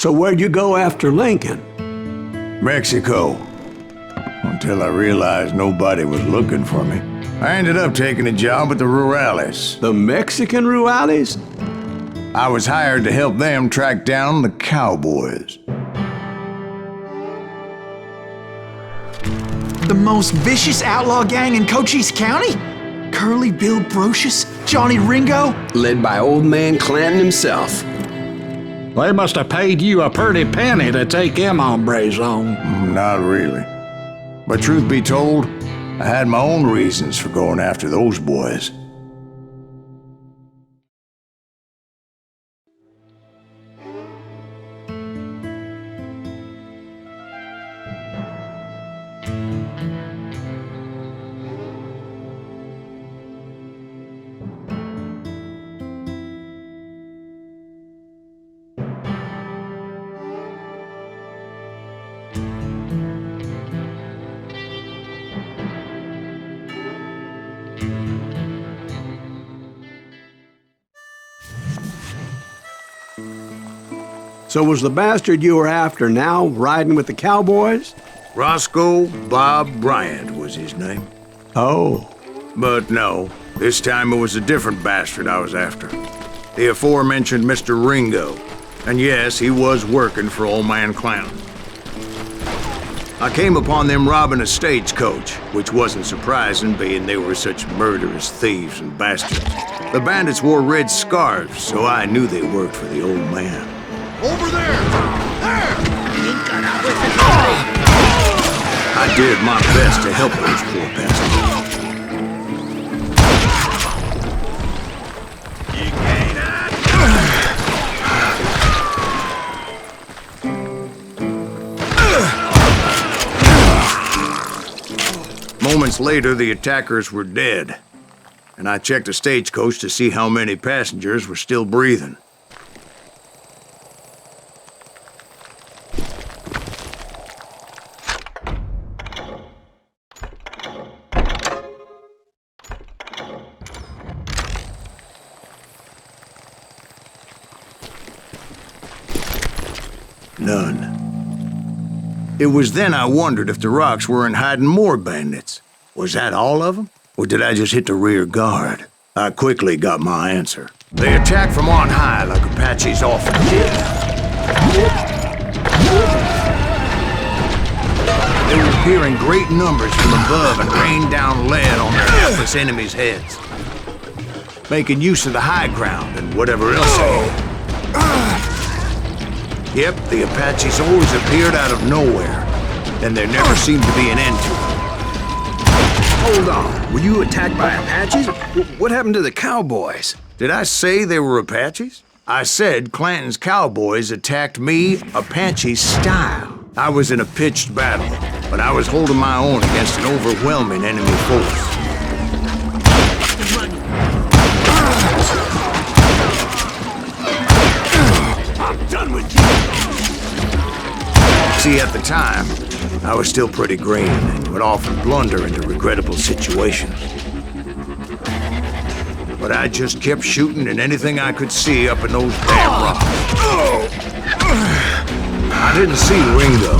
So where'd you go after Lincoln? Mexico. Until I realized nobody was looking for me. I ended up taking a job at the Rurales. The Mexican Rurales? I was hired to help them track down the cowboys. The most vicious outlaw gang in Cochise County? Curly Bill Brocious? Johnny Ringo? Led by old man Clanton himself. They must have paid you a pretty penny to take them hombres on. Not really. But truth be told, I had my own reasons for going after those boys. So was the bastard you were after now riding with the cowboys? Roscoe Bob Bryant was his name. Oh. But no, this time it was a different bastard I was after. The aforementioned Mr. Ringo. And yes, he was working for old man Clanton. I came upon them robbing a stagecoach, which wasn't surprising, being they were such murderous thieves and bastards. The bandits wore red scarves, so I knew they worked for the old man. Over there! There! I did my best to help those poor bastards. Moments later, the attackers were dead, and I checked the stagecoach to see how many passengers were still breathing. None. It was then I wondered if the rocks weren't hiding more bandits. Was that all of them? Or did I just hit the rear guard? I quickly got my answer. They attacked from on high like Apaches often did. They were appearing great numbers from above and rained down lead on their helpless enemies' heads, making use of the high ground and whatever else they had. Yep, the Apaches always appeared out of nowhere, and there never seemed to be an end to it. Hold on, were you attacked by Apaches? What happened to the cowboys? Did I say they were Apaches? I said Clanton's cowboys attacked me Apache style. I was in a pitched battle, but I was holding my own against an overwhelming enemy force. I'm done with you. See, at the time, I was still pretty green and would often blunder into regrettable situations. But I just kept shooting at anything I could see up in those damn rocks. I didn't see Ringo,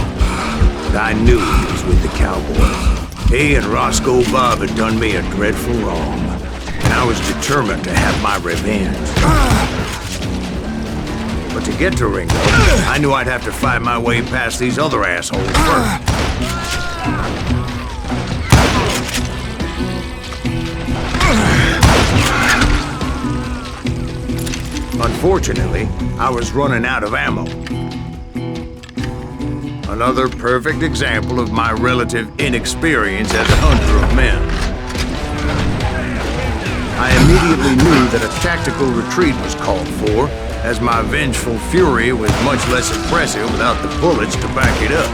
but I knew he was with the cowboys. He and Roscoe Bob had done me a dreadful wrong, and I was determined to have my revenge. But to get to Ringo, I knew I'd have to fight my way past these other assholes first. Unfortunately, I was running out of ammo. Another perfect example of my relative inexperience as a hunter of men. I immediately knew that a tactical retreat was called for, as my vengeful fury was much less impressive without the bullets to back it up.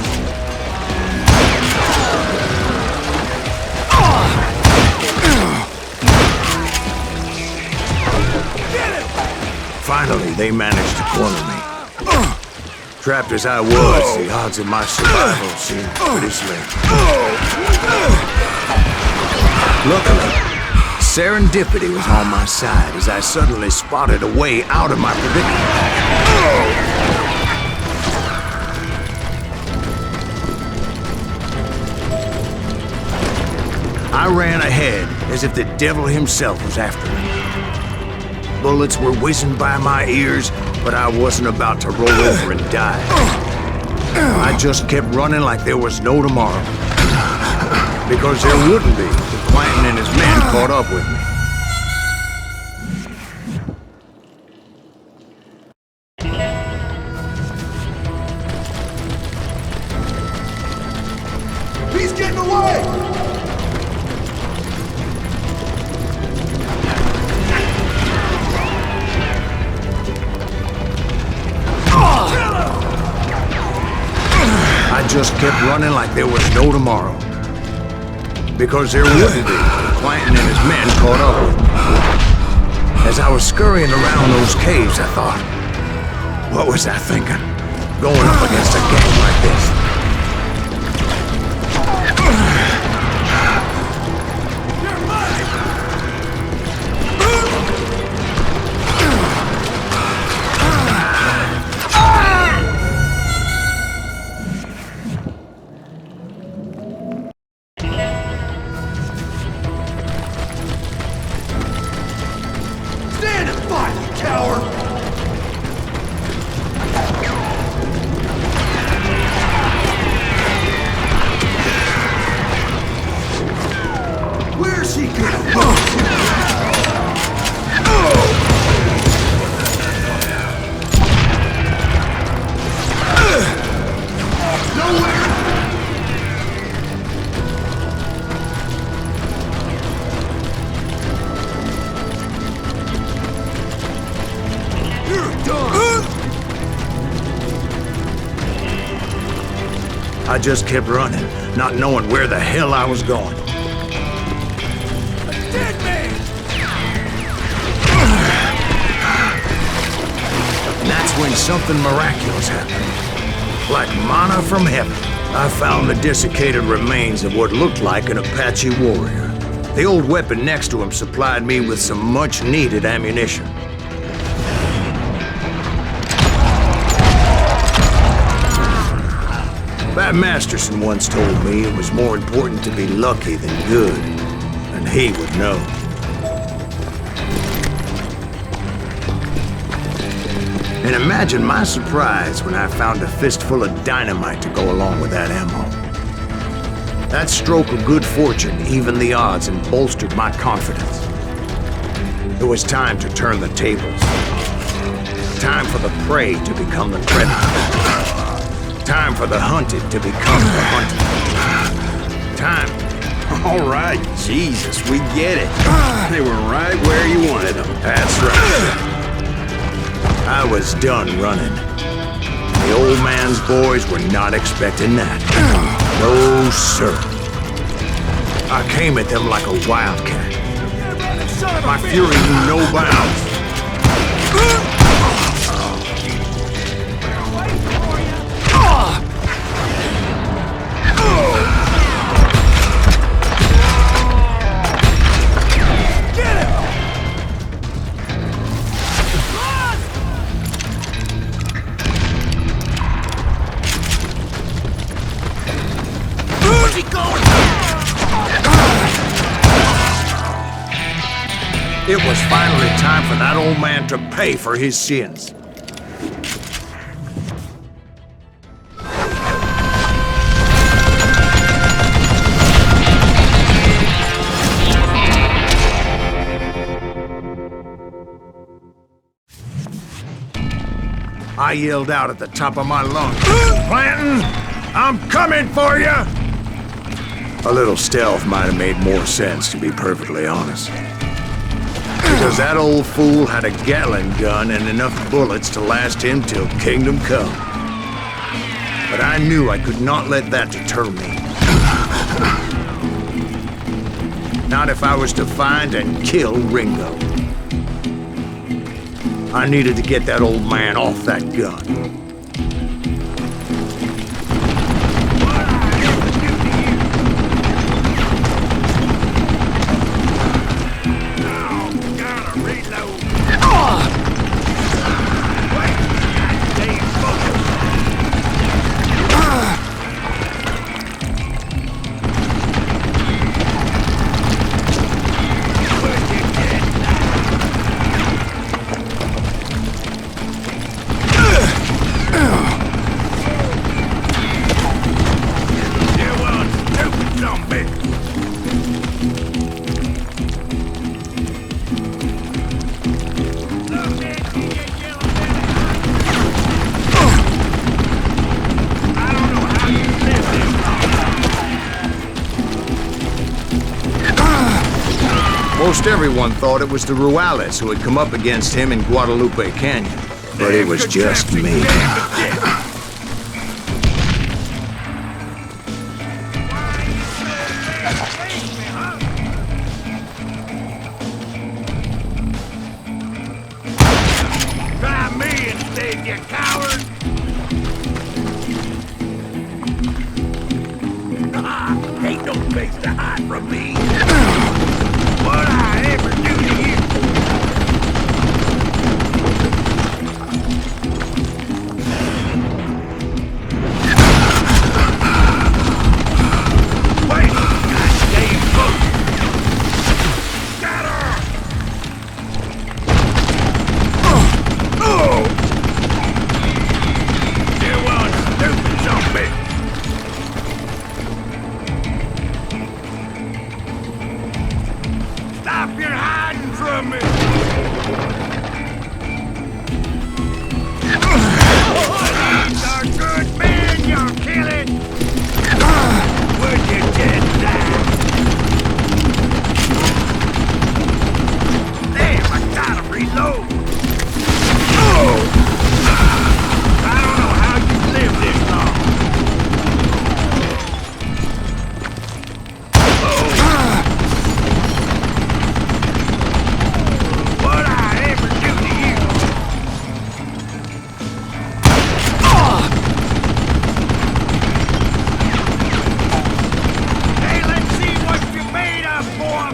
Finally, they managed to corner me. Trapped as I was, the odds of my survival seemed pretty slim. Luckily, serendipity was on my side as I suddenly spotted a way out of my predicament. I ran ahead as if the devil himself was after me. Bullets were whizzing by my ears, but I wasn't about to roll over and die. I just kept running like there was no tomorrow. Because there wouldn't be if Clanton and his men caught up with me. He's getting away! I just kept running like there was no tomorrow. Because there wouldn't be if Clanton and his men caught up with me. As I was scurrying around those caves, I thought, what was I thinking? Going up against a gang like this. I just kept running, not knowing where the hell I was going. Dead man! And that's when something miraculous happened. Like manna from heaven, I found the desiccated remains of what looked like an Apache warrior. The old weapon next to him supplied me with some much-needed ammunition. Bat Masterson once told me it was more important to be lucky than good, and he would know. And imagine my surprise when I found a fistful of dynamite to go along with that ammo. That stroke of good fortune evened the odds and bolstered my confidence. It was time to turn the tables. Time for the prey to become the predator. Time for the hunted to become the hunted. Time. All right, Jesus, we get it. They were right where you wanted them. That's right. I was done running. The old man's boys were not expecting that. No, sir. I came at them like a wildcat. My fury knew no bounds. It was finally time for that old man to pay for his sins. I yelled out at the top of my lungs, "Clanton, I'm coming for you!" A little stealth might have made more sense, to be perfectly honest. Because that old fool had a Gatling gun and enough bullets to last him till kingdom come. But I knew I could not let that deter me. Not if I was to find and kill Ringo. I needed to get that old man off that gun. Most everyone thought it was the Ruales who had come up against him in Guadalupe Canyon. But it was just me. Try me instead, you coward! Ain't no place to hide from me. What I ever do to you? Wait! Goddamn book! Got her! You want stupid zombie! Stop your hiding from me! These are good men you're killing! Would you just die? Damn, I gotta reload! I don't know how you lived this long. What I ever do to you? Hey, let's see what you made of, boy!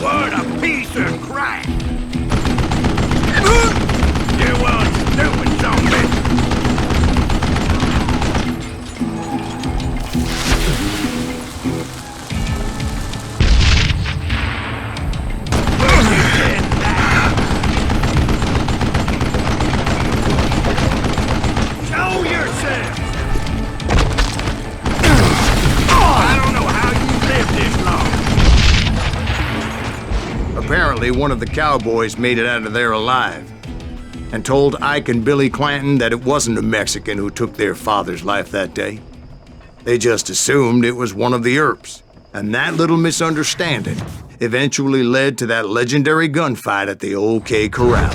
What a piece of crap! You want stupid zombie! Show yourself! I don't know how you lived this long. Apparently, one of the cowboys made it out of there alive and told Ike and Billy Clanton that it wasn't a Mexican who took their father's life that day. They just assumed it was one of the Earps, and that little misunderstanding eventually led to that legendary gunfight at the O.K. Corral.